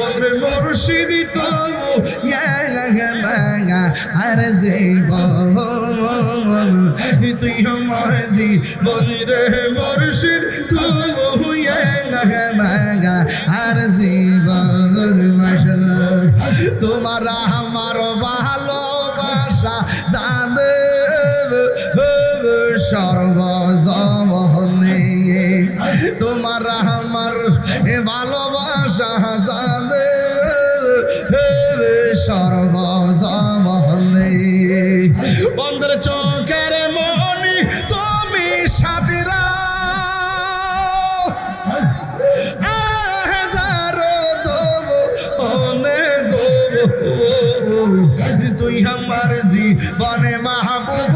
বন্ধুরে মুর্শিদ তবু মাগা আর জীবন তুই আমার জীবন রে মুর্শিদ তবু মাগা আর জীবন মাশাআল্লাহ তোমার আমার ভালোবাসা জানে সর্বজমনে তোমার আমার ভালোবাসা জানে সর্বজমনে বন্ধুর চোখের মনি তুমি সাদিরা তুই আমার জীবনে মাহবুব